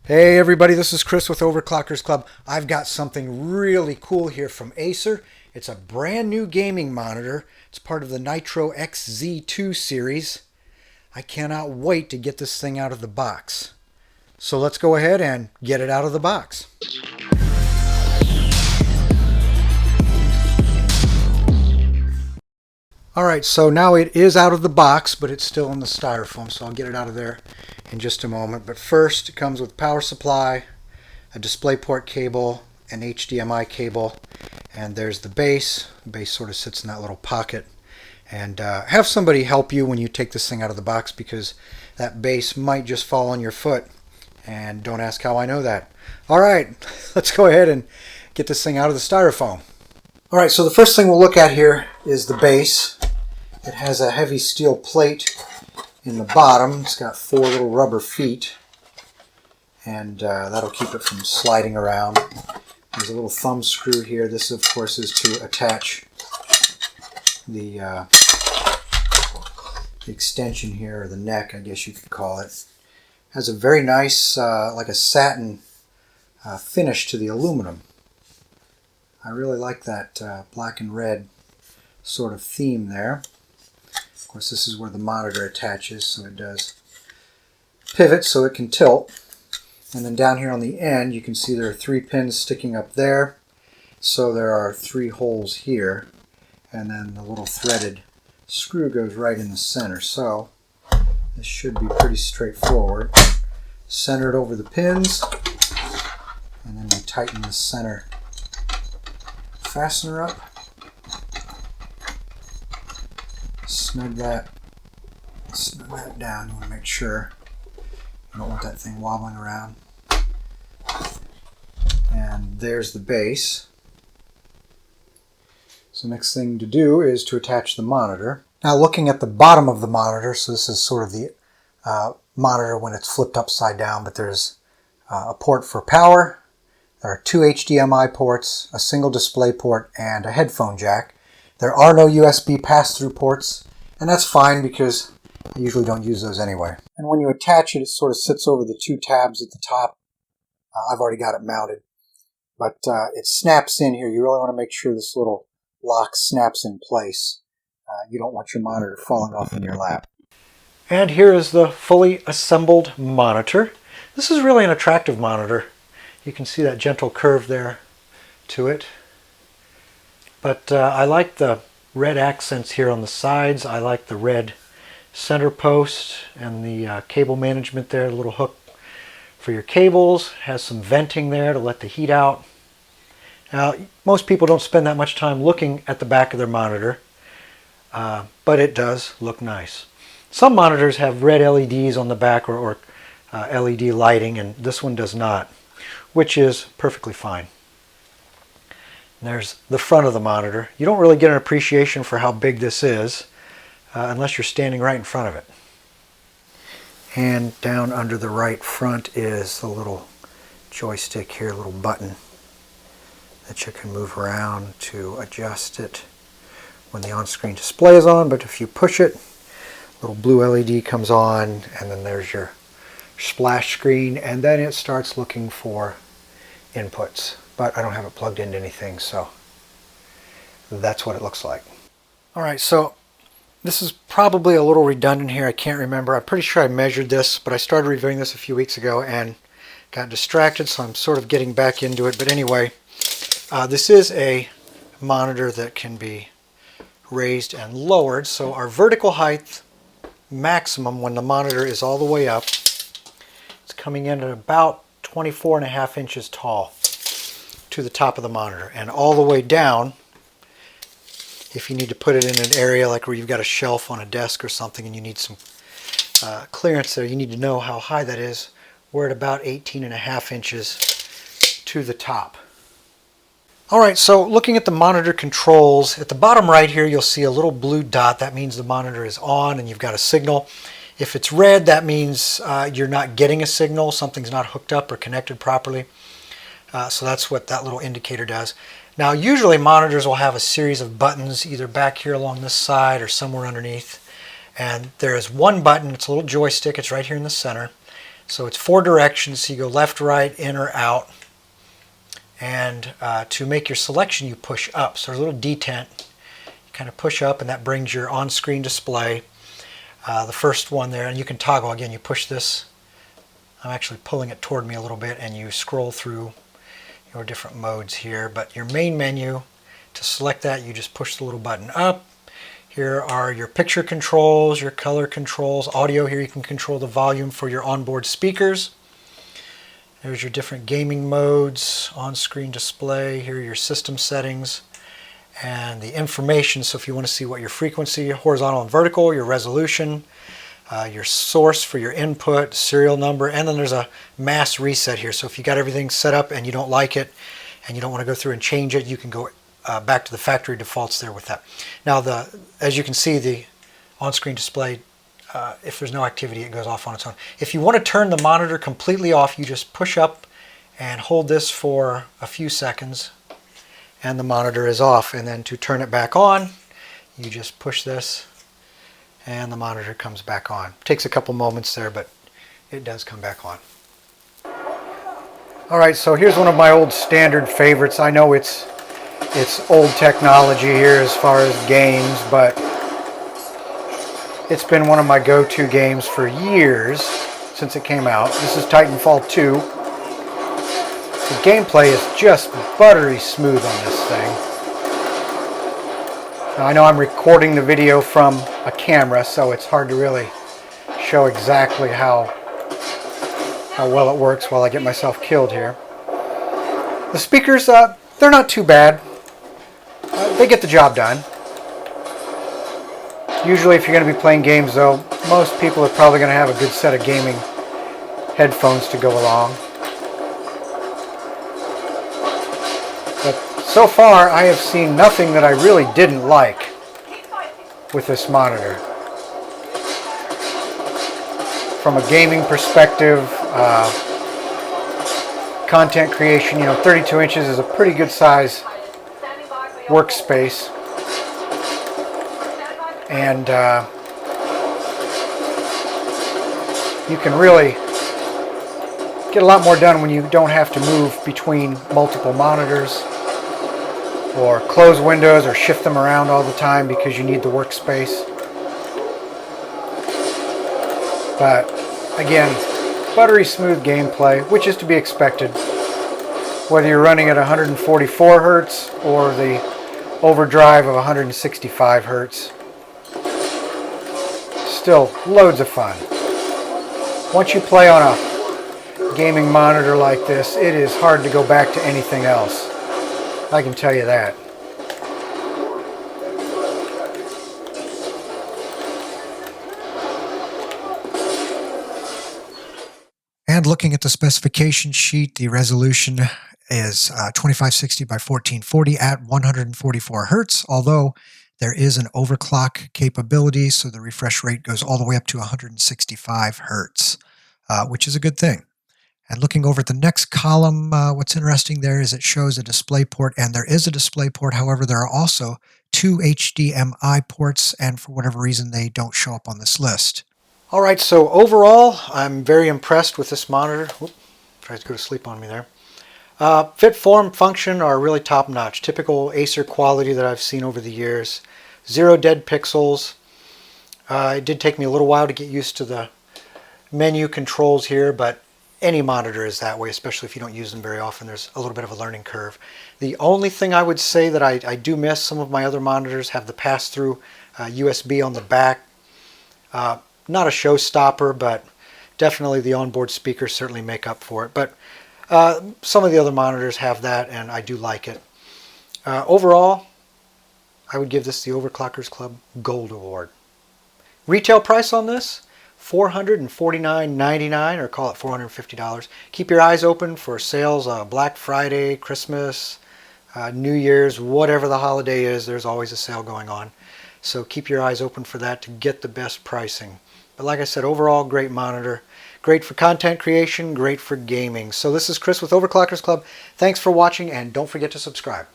Hey everybody, this is Chris with Overclockersclub. I've got something really cool here from Acer. It's a brand new gaming monitor. It's part of the Nitro XZ2 series. I cannot wait to get this thing out of the box. So let's go ahead and get it out of the box. Alright, so now it is out of the box, but it's still in the styrofoam, so I'll get it out of there in just a moment. But first, it comes with power supply, a DisplayPort cable, an HDMI cable, and there's the base. The base sort of sits in that little pocket. And have somebody help you when you take this thing out of the box, because that base might just fall on your foot. And don't ask how I know that. Alright, let's go ahead and get this thing out of the styrofoam. Alright, so the first thing we'll look at here is the base. It has a heavy steel plate in the bottom. It's got 4 little rubber feet, and that'll keep it from sliding around. There's a little thumb screw here. This, of course, is to attach the extension here, or the neck, I guess you could call it. Has a very nice, like a satin finish to the aluminum. I really like that black and red sort of theme there. Of course, this is where the monitor attaches, so it does pivot so it can tilt. And then down here on the end, you can see there are 3 pins sticking up there. So there are 3 holes here. And then the little threaded screw goes right in the center. So this should be pretty straightforward. Center it over the pins. And then we tighten the center fastener up. Snug that down. You want to make sure you don't want that thing wobbling around. And there's the base. So the next thing to do is to attach the monitor. Now looking at the bottom of the monitor, so this is sort of the monitor when it's flipped upside down, but there's a port for power. There are 2 HDMI ports, a single display port, and a headphone jack. There are no USB pass-through ports, and that's fine because I usually don't use those anyway. And when you attach it, it sort of sits over the 2 tabs at the top. I've already got it mounted, but it snaps in here. You really want to make sure this little lock snaps in place. You don't want your monitor falling off in your lap. And here is the fully assembled monitor. This is really an attractive monitor. You can see that gentle curve there to it. But I like the red accents here on the sides. I like the red center post and the cable management there, a little hook for your cables. Has some venting there to let the heat out. Now, most people don't spend that much time looking at the back of their monitor, but it does look nice. Some monitors have red LEDs on the back or LED lighting, and this one does not, which is perfectly fine. And there's the front of the monitor. You don't really get an appreciation for how big this is unless you're standing right in front of it. And down under the right front is the little joystick here, a little button that you can move around to adjust it when the on-screen display is on. But if you push it, a little blue LED comes on, and then there's your splash screen, and then it starts looking for inputs. But I don't have it plugged into anything, so that's what it looks like. Alright, so this is probably a little redundant here. I can't remember. I'm pretty sure I measured this, but I started reviewing this a few weeks ago and got distracted, so I'm sort of getting back into it. But anyway, this is a monitor that can be raised and lowered. So our vertical height maximum when the monitor is all the way up, it's coming in at about 24.5 inches tall to the top of the monitor, and all the way down, if you need to put it in an area like where you've got a shelf on a desk or something and you need some clearance there, you need to know how high that is. We're at about 18.5 inches to the top. Alright, so looking at the monitor controls, at the bottom right here you'll see a little blue dot. That means the monitor is on and you've got a signal. If it's red, that means you're not getting a signal, something's not hooked up or connected properly. So that's what that little indicator does. Now usually monitors will have a series of buttons either back here along this side or somewhere underneath. And there is one button, it's a little joystick, it's right here in the center, So it's 4 directions, so you go left, right, in, or out. And to make your selection, you push up. So there's a little detent. You kind of push up, and that brings your on-screen display. The first one there, and you can toggle again. You push this. I'm actually pulling it toward me a little bit, and you scroll through your different modes here. But your main menu, to select that, you just push the little button up. Here are your picture controls, your color controls, audio. Here you can control the volume for your onboard speakers. There's your different gaming modes, on-screen display. Here are your system settings and the information. So if you want to see what your frequency, horizontal and vertical, your resolution, your source for your input, serial number, and then there's a mass reset here. So if you got everything set up and you don't like it and you don't want to go through and change it, you can go back to the factory defaults there with that. Now, as you can see, the on-screen display, if there's no activity, it goes off on its own. If you want to turn the monitor completely off, you just push up and hold this for a few seconds, and the monitor is off. And then to turn it back on, you just push this, and the monitor comes back on. Takes a couple moments there, but it does come back on. All right, so here's one of my old standard favorites. I know it's old technology here as far as games, but it's been one of my go-to games for years since it came out. This is Titanfall 2. The gameplay is just buttery smooth on this thing. Now, I know I'm recording the video from a camera, so it's hard to really show exactly how well it works while I get myself killed here. The speakers, they're not too bad. They get the job done. Usually if you're going to be playing games, though, most people are probably going to have a good set of gaming headphones to go along. But so far, I have seen nothing that I really didn't like with this monitor. From a gaming perspective, content creation, 32 inches is a pretty good size workspace. And you can really get a lot more done when you don't have to move between multiple monitors or close windows or shift them around all the time because you need the workspace. But again, buttery smooth gameplay, which is to be expected, whether you're running at 144 Hertz or the overdrive of 165 Hertz. Still loads of fun. Once you play on a gaming monitor like this, it is hard to go back to anything else. I can tell you that. And looking at the specification sheet, the resolution is 2560 by 1440 at 144 Hertz, although there is an overclock capability, so the refresh rate goes all the way up to 165 Hertz, which is a good thing. And looking over at the next column, what's interesting there is it shows a display port, and there is a display port. However, there are also 2 HDMI ports, and for whatever reason, they don't show up on this list. All right, so overall, I'm very impressed with this monitor. Whoop, tries to go to sleep on me there. Fit, form, function are really top-notch. Typical ACER quality that I've seen over the years. 0 dead pixels. It did take me a little while to get used to the menu controls here, but any monitor is that way, especially if you don't use them very often. There's a little bit of a learning curve. The only thing I would say that I do miss, some of my other monitors have the pass-through USB on the back. Not a showstopper, but definitely the onboard speakers certainly make up for it. But some of the other monitors have that, and I do like it. Overall, I would give this the Overclockers Club Gold Award. Retail price on this, $449.99, or call it $450. Keep your eyes open for sales Black Friday, Christmas, New Year's, whatever the holiday is, there's always a sale going on. So keep your eyes open for that to get the best pricing. But like I said, overall, great monitor. Great for content creation, great for gaming. So this is Chris with Overclockers Club. Thanks for watching, and don't forget to subscribe.